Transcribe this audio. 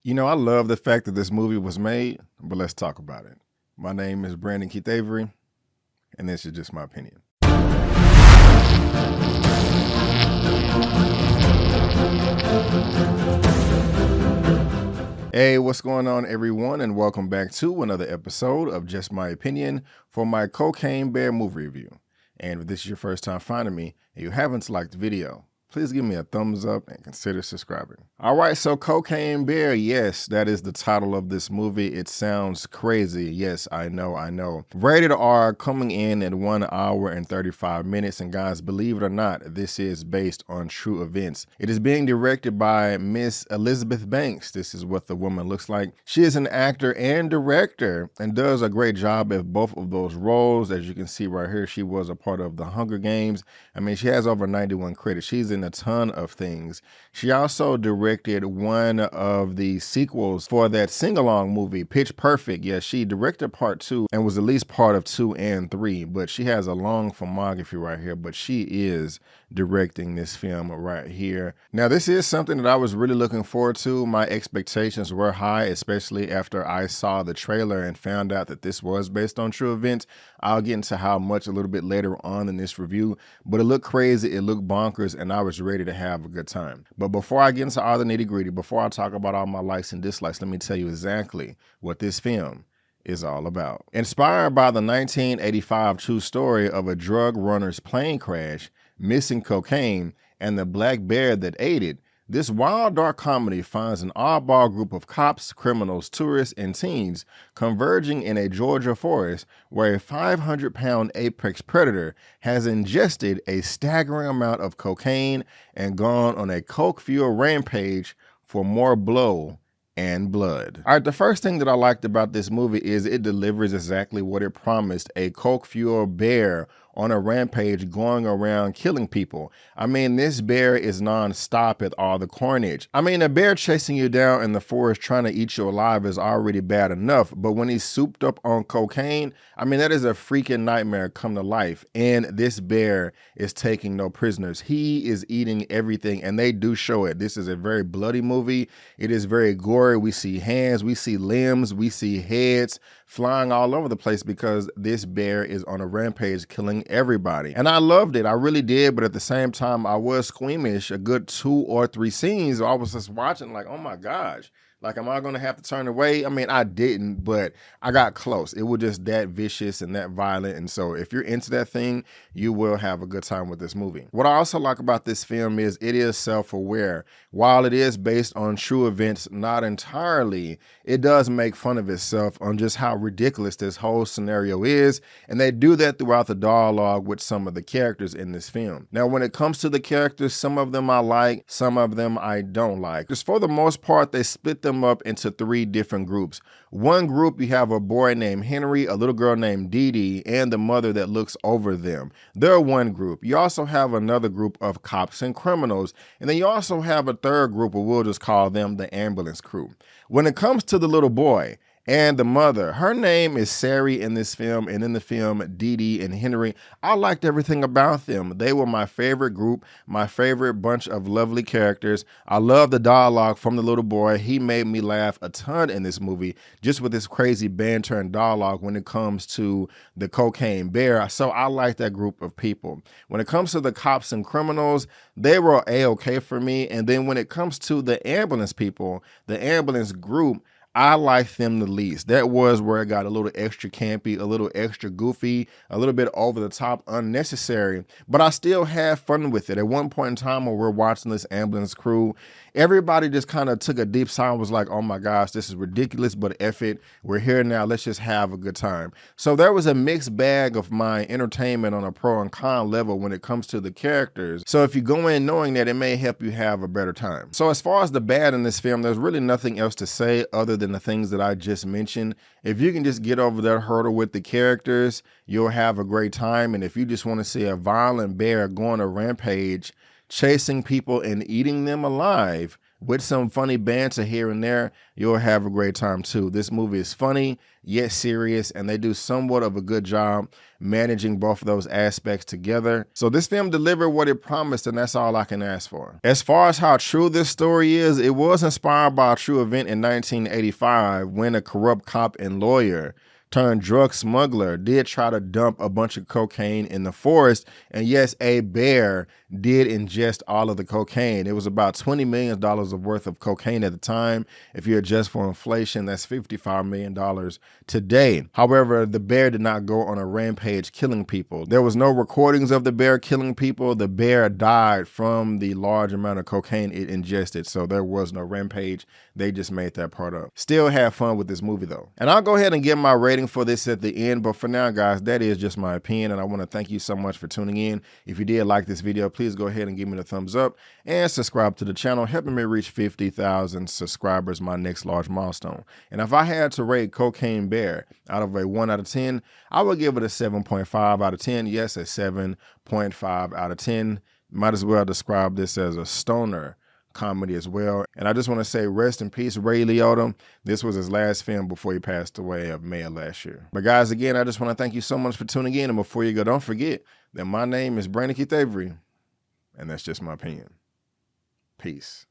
You know, I love the fact that this movie was made, but let's talk about it. My name is Brandon Keith Avery, and this is just my opinion. Hey, what's going on, everyone, and welcome back to another episode of Just My Opinion for my Cocaine Bear movie review. And if this is your first time finding me and you haven't liked the video, please give me a thumbs up and consider subscribing. All right, so Cocaine Bear, yes, that is the title of this movie. It sounds crazy. Yes, I know. Rated R, coming in at 1 hour and 35 minutes. And guys, believe it or not, this is based on true events. It is being directed by Miss Elizabeth Banks. This is what the woman looks like. She is an actor and director and does a great job at both of those roles. As you can see right here, she was a part of The Hunger Games. I mean, she has over 91 credits. She's in a ton of things. She also directed one of the sequels for that sing-along movie, Pitch Perfect. Yes, she directed part 2 and was at least part of 2 and 3, but she has a long filmography right here, but she is directing this film right here. Now, this is something that I was really looking forward to. My expectations were high, especially after I saw the trailer and found out that this was based on true events. I'll get into how much a little bit later on in this review, but it looked crazy, it looked bonkers, and I was ready to have a good time. But before I get into all the nitty-gritty, before I talk about all my likes and dislikes, let me tell you exactly what this film is all about. Inspired by the 1985 true story of a drug runner's plane crash, missing cocaine, and the black bear that ate it, this wild, dark comedy finds an oddball group of cops, criminals, tourists, and teens converging in a Georgia forest where a 500-pound apex predator has ingested a staggering amount of cocaine and gone on a coke-fueled rampage for more blow and blood. All right, the first thing that I liked about this movie is it delivers exactly what it promised: a coke-fueled bear on a rampage going around killing people. I mean, this bear is non-stop at all the carnage. I mean, a bear chasing you down in the forest trying to eat you alive is already bad enough, but when he's souped up on cocaine, I mean, that is a freaking nightmare come to life. And this bear is taking no prisoners. He is eating everything, and they do show it. This is a very bloody movie. It is very gory. We see hands, we see limbs, we see heads flying all over the place because this bear is on a rampage killing everybody. And I loved it. I really did. But at the same time, I was squeamish. A good 2 or 3 scenes, I was just watching like, oh my gosh. Like, am I going to have to turn away? I mean, I didn't, but I got close. It was just that vicious and that violent. And so if you're into that thing, you will have a good time with this movie. What I also like about this film is it is self-aware. While it is based on true events, not entirely, it does make fun of itself on just how ridiculous this whole scenario is. And they do that throughout the dialogue with some of the characters in this film. Now, when it comes to the characters, some of them I like, some of them I don't like. Just for the most part, they split them up into 3 different groups. One group, you have a boy named Henry, a little girl named Dee Dee, and the mother that looks over them. They're one group. You also have another group of cops and criminals, and then you also have a third group, or we'll just call them the ambulance crew. When it comes to the little boy and the mother, her name is Sari in this film, and in the film, Dee Dee and Henry, I liked everything about them. They were my favorite group, my favorite bunch of lovely characters. I love the dialogue from the little boy. He made me laugh a ton in this movie, just with this crazy banter and dialogue when it comes to the cocaine bear. So I like that group of people. When it comes to the cops and criminals, they were A-okay for me. And then when it comes to the ambulance people, the ambulance group, I like them the least. That was where it got a little extra campy, a little extra goofy, a little bit over the top, unnecessary, but I still had fun with it. At one point in time when we're watching this ambulance crew, everybody just kind of took a deep sigh and was like, oh my gosh, this is ridiculous, but F it, we're here now, let's just have a good time. So there was a mixed bag of my entertainment on a pro and con level when it comes to the characters. So if you go in knowing that, it may help you have a better time. So as far as the bad in this film, there's really nothing else to say other than the things that I just mentioned. If you can just get over that hurdle with the characters, you'll have a great time. And if you just want to see a violent bear going a rampage, chasing people and eating them alive, with some funny banter here and there, you'll have a great time too. This movie is funny, yet serious, and they do somewhat of a good job managing both of those aspects together. So this film delivered what it promised, and that's all I can ask for. As far as how true this story is, it was inspired by a true event in 1985 when a corrupt cop and lawyer turned drug smuggler did try to dump a bunch of cocaine in the forest. And yes, a bear did ingest all of the cocaine. It was about $20 million worth of cocaine at the time. If you adjust for inflation, that's $55 million today. However, the bear did not go on a rampage killing people. There was no recordings of the bear killing people. The bear died from the large amount of cocaine it ingested. So there was no rampage. They just made that part up. Still have fun with this movie though. And I'll go ahead and give my rating for this at the end. But for now, guys, that is just my opinion. And I want to thank you so much for tuning in. If you did like this video, please go ahead and give me the thumbs up and subscribe to the channel, helping me reach 50,000 subscribers, my next large milestone. And if I had to rate Cocaine Bear out of a 1 out of 10, I would give it a 7.5 out of 10. Yes, a 7.5 out of 10. Might as well describe this as a stoner comedy as well. And I just want to say rest in peace, Ray Liotta. This was his last film before he passed away of May of last year. But guys, again, I just want to thank you so much for tuning in. And before you go, don't forget that my name is Brandon Keith Avery, and that's just my opinion. Peace.